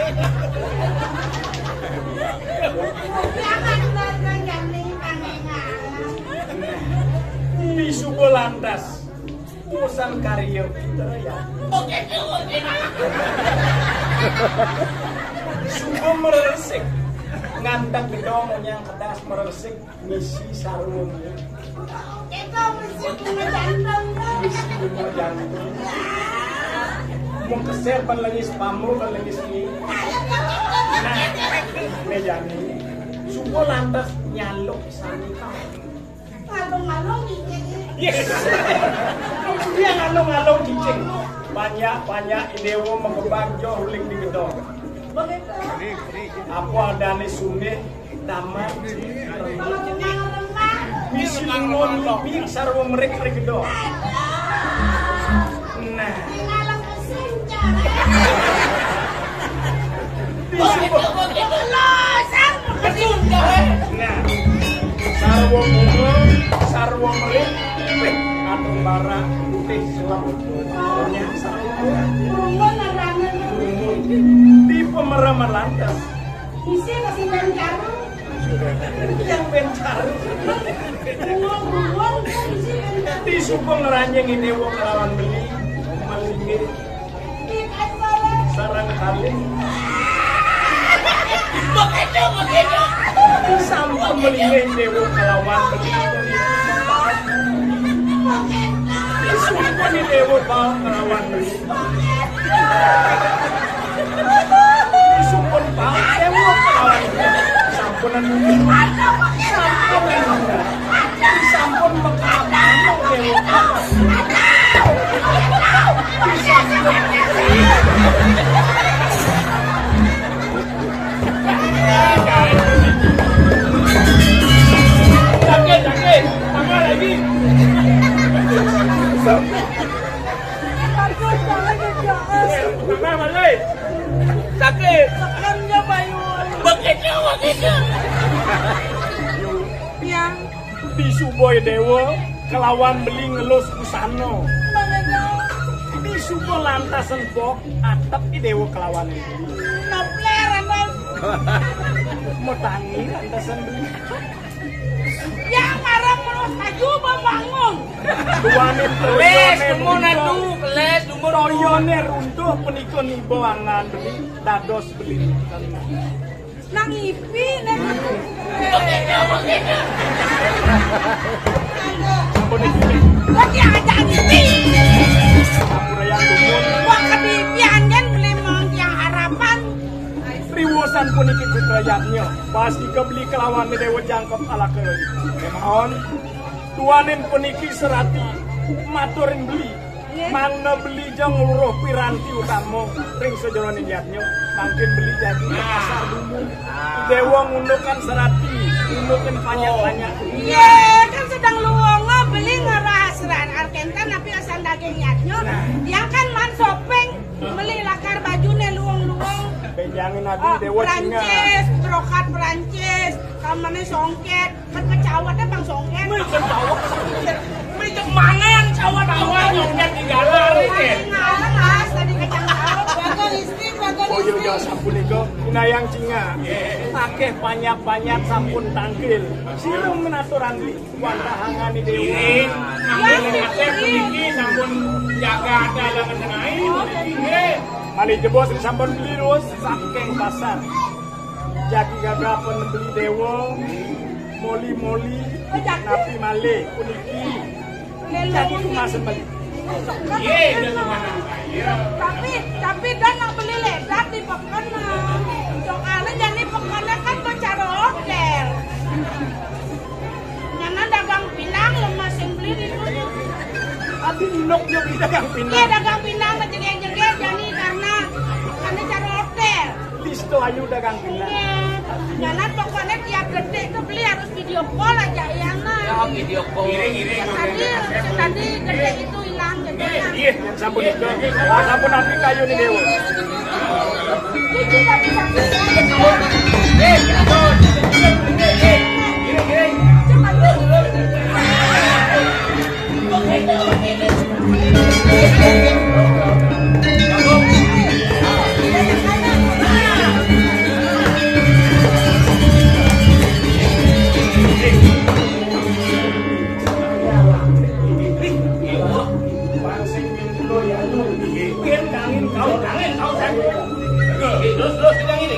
Di suku lantas. Urusan karyo kita ya. Suku meresik. Ngantak gedong yang kedas meresik misi sarung. Itu misi bunga jantung. Misi bunga jantung. Mau keser berlengis pamu berlengis ini. Nah, mejani. Suku lantas nyaluk sanita. Ngalung-ngalung dicek. Yes. Dia ngalung-ngalung dicek. Banyak idewo mengebang jauh ling di gedong. Apa adane sunde tamat misi lungon lebih sarwa mereka gedong. Nah, sarwa bunga, sarwa mereka, atau bara putih selamanya sarwa. Di pemeraman lantas Isi kasih bencaru. yang bencaru Buang isi bencaru. di suku ngeranjeng ini wong lawan beli malingi sarang kali sampun melingi ini wong lawan beli di suku ini wong lawan beli disumpun pak ewo kawan sampunan sampun mekapan ewo sakit tambah lagi tambah lagi sakit Tekannya bayul. begitu Piang. di Suboy Dewa kelawan beli ngelus busano di Subo lantasan pok atap di Dewa kelawan beli Napler anak. mau tangi lantasan beli Yang marah terus maju membangun. duanin Les, lumuna tu, les, lumuna tu. toyone runtuh penikun ibu angan beli dados beli Nang ipi nang. Lagi ada ipi. Sampura yang dumun Wah kebibian kan beli mang yang harapan. riwosan puniki fitrayatnya pasti kebeli kelawan dewa jangkep ala keloi mohon tuanin puniki serati maturin beli mana beli jang luruh piranti utama ring sejoron niatnya mungkin beli jadi pasar dulu dewa ngundukan serati ngundukan banyak-banyak Iya kan sedang luongo beli ngerahasiran arkentan tapi asal daging niatnya. Yang kan man sopeng beli lakar baju benjangin nabi dewa singa. Perancis, brokat Perancis, kamane songket, kan kecawatnya bang songket. Mei kecawat songket, mei mangan cawat nyongket di galar ini. Ngalah mas, tadi kecang cawat, bagol istri. Oh iya sampun iko, inayang cinga. Akeh banyak sampun tangkil. Sirum menaturan di wantahangan di dewa. Ambil akeh puniki sampun jaga dalangan tengahin. Mali jebos sampun beli terus saking pasar. Jaki gagah beli dewa, moli napi male puniki. Jadi cuma sembeli. Tapi dan nak beli ledak di pekana. Soalnya jadi pekana kan ke cara hotel. Nyana dagang pinang lemas yang beli di situ. Abi nok dagang pinang. Iya dagang pinang ngejegel-jegel jadi karena cara hotel. Listo ayu dagang pinang. Iya. Nyana pokoknya tiap gede tuh beli harus video call aja ya nah. Ya video call. Tadi gede itu hilang jadi. Iya, sampun itu. Sampun napi kayu nih dewa. Terus sedang ini.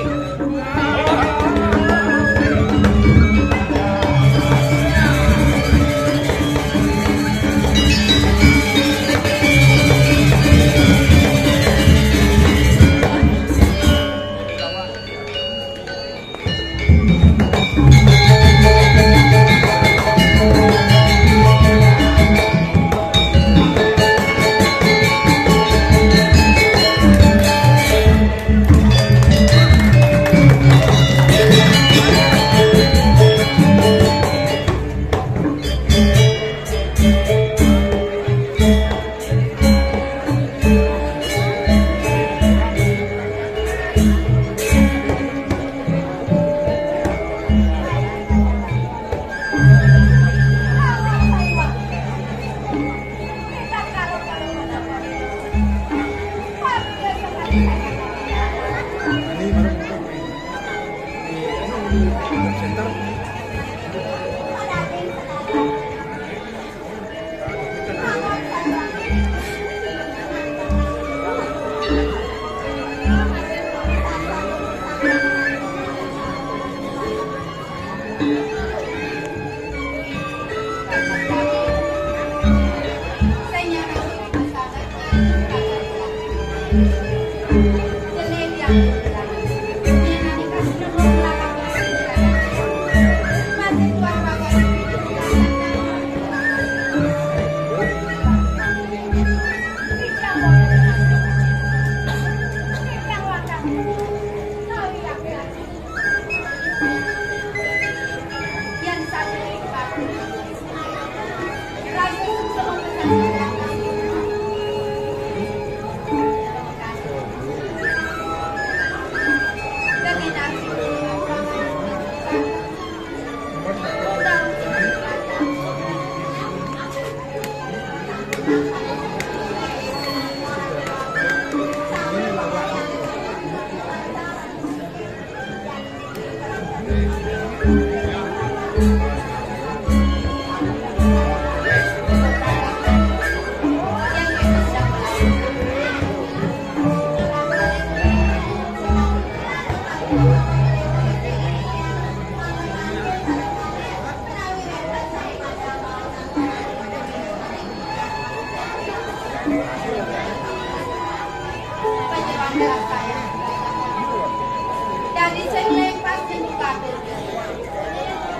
Dari sini pasti buka pintu.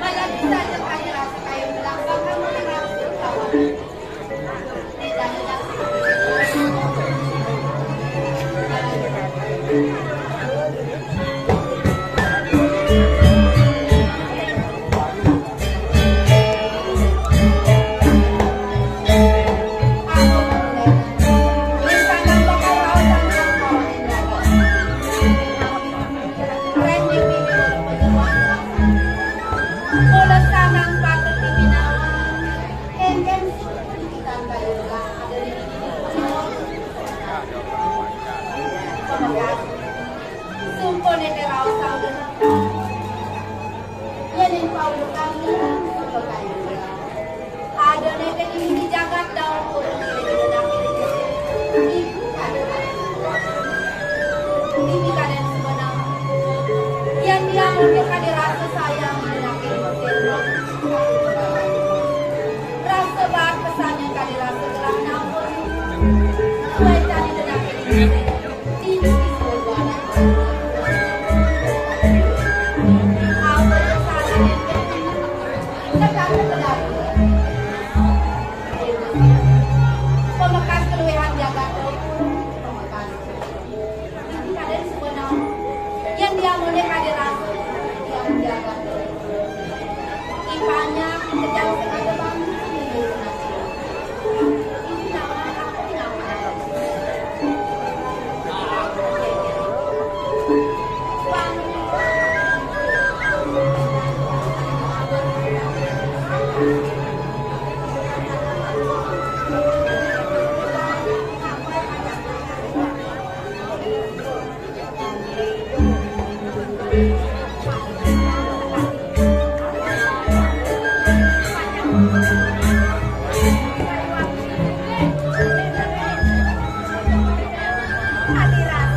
Malah bisa ada rasa kayu belakang kamu merasa kawan. Tidak ada. pamakas. Sumpon ete raos saudan. Yanin paulo kami sebagai ada nete di jagat daun urung diri ibu kaden. Ini kaden sebenarnya. Yang dia mungkin kader rasa sayang menaki serong. Rasa bar pesannya kader rasa gerak nampun. Kue tadi menaki ini sebuah apa kesalahan tekan terdapat. Pemakas keluhan jagat pemakas. Ini kader sebenarnya. Yang dia mulai hadir rasa yang menjaga ipanya kejam sengaja bang ini nama aku nama Hati rasa